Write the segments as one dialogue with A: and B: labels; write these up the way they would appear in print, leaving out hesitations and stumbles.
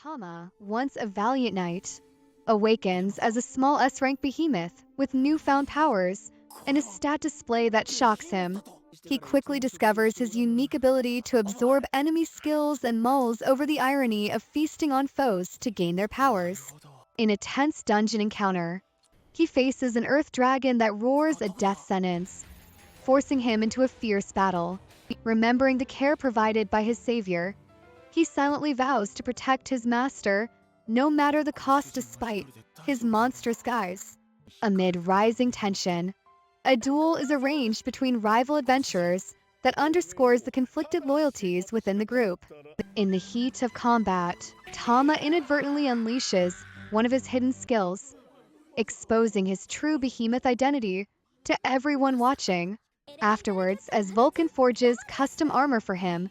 A: Tama, once a valiant knight, awakens as a small S-rank behemoth with newfound powers and a stat display that shocks him. He quickly discovers his unique ability to absorb enemy skills and mulls over the irony of feasting on foes to gain their powers. In a tense dungeon encounter, he faces an earth dragon that roars a death sentence, forcing him into a fierce battle. Remembering the care provided by his savior, he silently vows to protect his master, no matter the cost despite his monstrous guise. Amid rising tension, a duel is arranged between rival adventurers that underscores the conflicted loyalties within the group. In the heat of combat, Tama inadvertently unleashes one of his hidden skills, exposing his true behemoth identity to everyone watching. Afterwards, as Vulcan forges custom armor for him,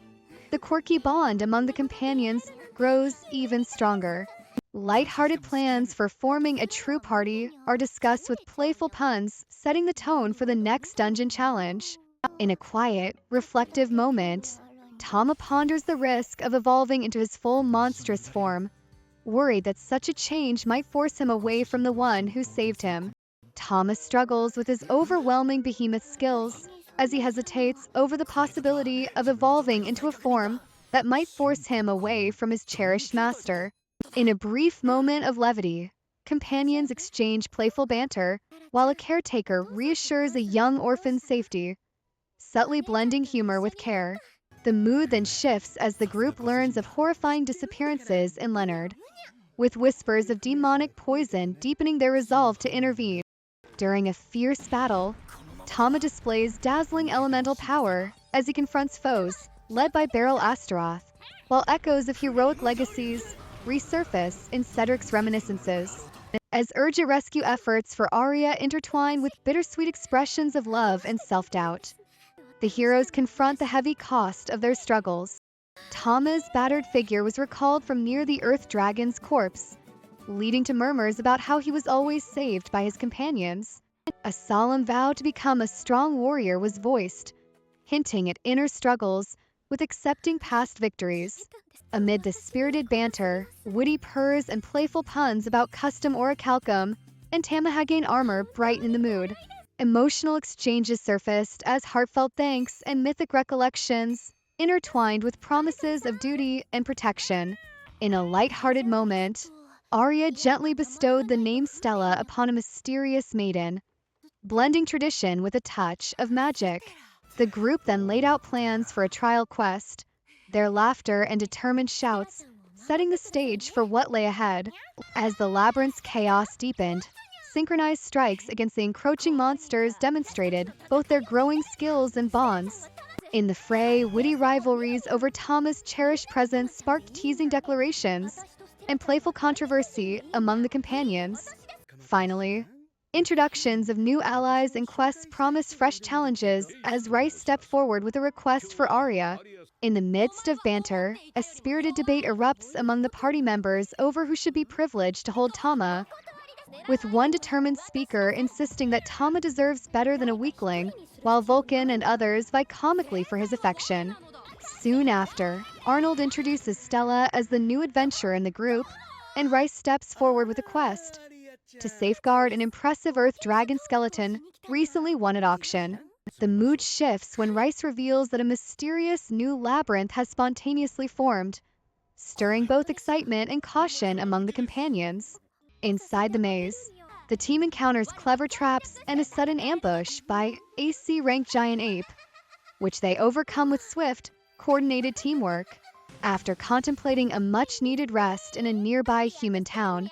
A: the quirky bond among the companions grows even stronger. Light-hearted plans for forming a true party are discussed with playful puns, setting the tone for the next dungeon challenge. In a quiet, reflective moment, Tama ponders the risk of evolving into his full monstrous form, worried that such a change might force him away from the one who saved him. Tama struggles with his overwhelming behemoth skills as he hesitates over the possibility of evolving into a form that might force him away from his cherished master. In a brief moment of levity, companions exchange playful banter, while a caretaker reassures a young orphan's safety, subtly blending humor with care. The mood then shifts as the group learns of horrifying disappearances in Leonard, with whispers of demonic poison deepening their resolve to intervene. During a fierce battle, Tama displays dazzling elemental power as he confronts foes led by Beryl Astaroth, while echoes of heroic legacies resurface in Cedric's reminiscences. As urgent rescue efforts for Arya intertwine with bittersweet expressions of love and self-doubt, the heroes confront the heavy cost of their struggles. Tama's battered figure was recalled from near the Earth Dragon's corpse, leading to murmurs about how he was always saved by his companions. A solemn vow to become a strong warrior was voiced, hinting at inner struggles with accepting past victories. Amid the spirited banter, witty purrs and playful puns about custom orichalcum and Tamahagane armor brighten the mood. Emotional exchanges surfaced as heartfelt thanks and mythic recollections intertwined with promises of duty and protection. In a light-hearted moment, Arya gently bestowed the name Stella upon a mysterious maiden, blending tradition with a touch of magic. The group then laid out plans for a trial quest, their laughter and determined shouts setting the stage for what lay ahead. As the labyrinth's chaos deepened, synchronized strikes against the encroaching monsters demonstrated both their growing skills and bonds. In the fray, witty rivalries over Tama's cherished presence sparked teasing declarations and playful controversy among the companions. Finally, introductions of new allies and quests promised fresh challenges as Rice stepped forward with a request for Arya. In the midst of banter, a spirited debate erupts among the party members over who should be privileged to hold Tama, with one determined speaker insisting that Tama deserves better than a weakling, while Vulcan and others vie comically for his affection. Soon after, Arnold introduces Stella as the new adventurer in the group, and Rice steps forward with a quest to safeguard an impressive Earth Dragon skeleton recently won at auction. The mood shifts when Rice reveals that a mysterious new labyrinth has spontaneously formed, stirring both excitement and caution among the companions. Inside the maze, the team encounters clever traps and a sudden ambush by AC-ranked giant ape, which they overcome with swift, coordinated teamwork. After contemplating a much-needed rest in a nearby human town,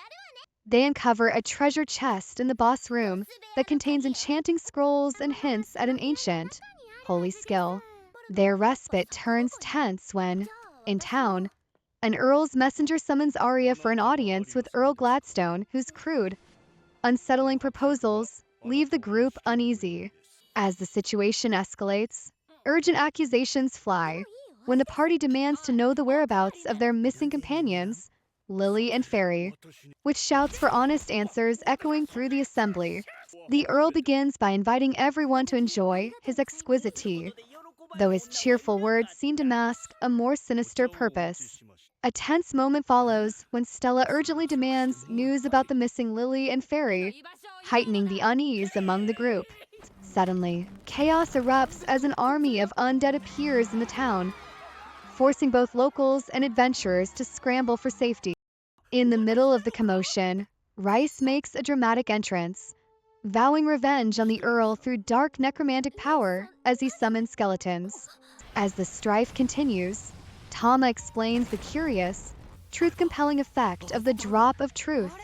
A: they uncover a treasure chest in the boss room that contains enchanting scrolls and hints at an ancient, holy skill. Their respite turns tense when, in town, an Earl's messenger summons Arya for an audience with Earl Gladstone, whose crude, unsettling proposals leave the group uneasy. As the situation escalates, urgent accusations fly when the party demands to know the whereabouts of their missing companions, Lily and Fairy, with shouts for honest answers echoing through the assembly. The Earl begins by inviting everyone to enjoy his exquisite tea, though his cheerful words seem to mask a more sinister purpose. A tense moment follows when Stella urgently demands news about the missing Lily and Fairy, heightening the unease among the group. Suddenly, chaos erupts as an army of undead appears in the town, forcing both locals and adventurers to scramble for safety. In the middle of the commotion, Rice makes a dramatic entrance, vowing revenge on the Earl through dark necromantic power as he summons skeletons. As the strife continues, Tama explains the curious, truth-compelling effect of the drop of truth,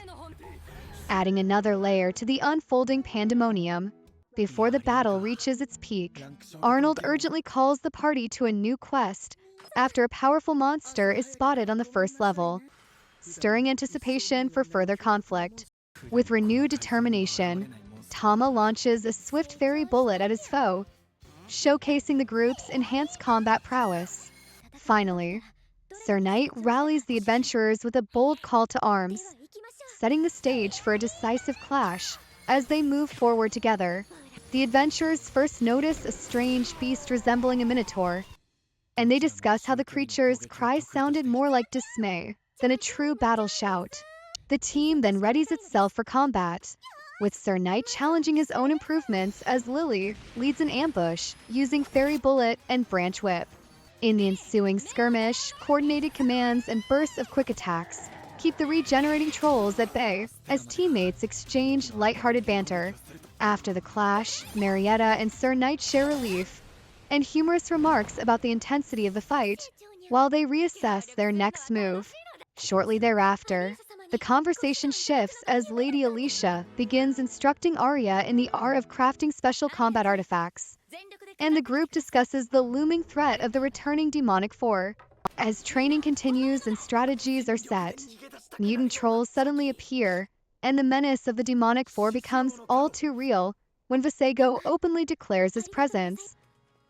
A: adding another layer to the unfolding pandemonium. Before the battle reaches its peak, Arnold urgently calls the party to a new quest after a powerful monster is spotted on the first level, stirring anticipation for further conflict. With renewed determination, Tama launches a swift fairy bullet at his foe, showcasing the group's enhanced combat prowess. Finally, Sir Knight rallies the adventurers with a bold call to arms, setting the stage for a decisive clash as they move forward together. The adventurers first notice a strange beast resembling a minotaur, and they discuss how the creature's cries sounded more like dismay than a true battle shout. The team then readies itself for combat, with Sir Knight challenging his own improvements as Lily leads an ambush using Fairy Bullet and Branch Whip. In the ensuing skirmish, coordinated commands and bursts of quick attacks keep the regenerating trolls at bay as teammates exchange lighthearted banter. After the clash, Marietta and Sir Knight share relief and humorous remarks about the intensity of the fight while they reassess their next move. Shortly thereafter, the conversation shifts as Lady Alicia begins instructing Arya in the art of crafting special combat artifacts, and the group discusses the looming threat of the returning demonic four. As training continues and strategies are set, mutant trolls suddenly appear, and the menace of the demonic four becomes all too real when Beheneko openly declares his presence,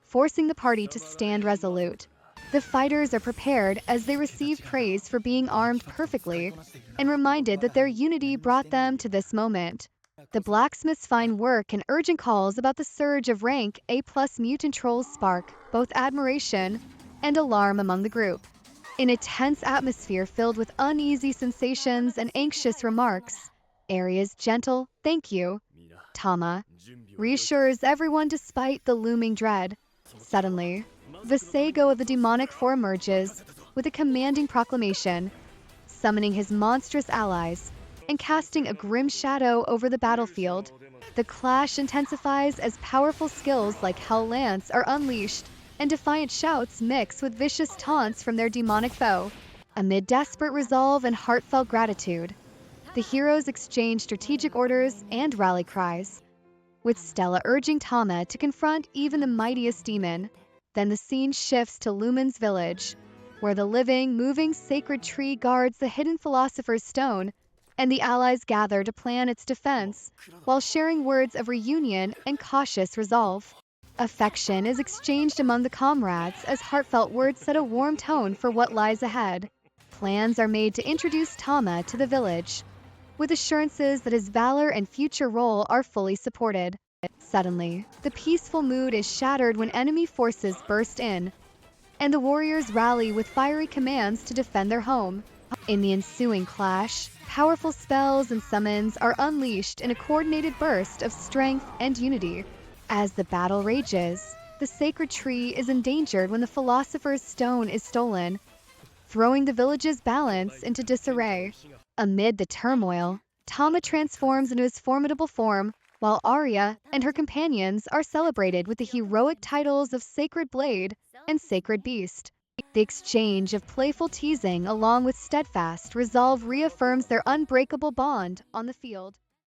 A: forcing the party to stand resolute. The fighters are prepared as they receive praise for being armed perfectly and reminded that their unity brought them to this moment. The blacksmith's fine work and urgent calls about the surge of rank A+ mutant trolls spark both admiration and alarm among the group. In a tense atmosphere filled with uneasy sensations and anxious remarks, Arya's gentle "thank you, Tama" reassures everyone despite the looming dread. Suddenly, Beheneko of the demonic four emerges with a commanding proclamation, summoning his monstrous allies and casting a grim shadow over the battlefield. The clash intensifies as powerful skills like Hell Lance are unleashed, and defiant shouts mix with vicious taunts from their demonic foe. Amid desperate resolve and heartfelt gratitude, the heroes exchange strategic orders and rally cries, with Stella urging Tama to confront even the mightiest demon. Then the scene shifts to Lumen's village, where the living, moving sacred tree guards the hidden philosopher's stone, and the allies gather to plan its defense, while sharing words of reunion and cautious resolve. Affection is exchanged among the comrades as heartfelt words set a warm tone for what lies ahead. Plans are made to introduce Tama to the village, with assurances that his valor and future role are fully supported. Suddenly, the peaceful mood is shattered when enemy forces burst in, and the warriors rally with fiery commands to defend their home. In the ensuing clash, powerful spells and summons are unleashed in a coordinated burst of strength and unity. As the battle rages, the sacred tree is endangered when the philosopher's stone is stolen, throwing the village's balance into disarray. Amid the turmoil, Tama transforms into his formidable form, while Arya and her companions are celebrated with the heroic titles of Sacred Blade and Sacred Beast. The exchange of playful teasing along with steadfast resolve reaffirms their unbreakable bond on the field.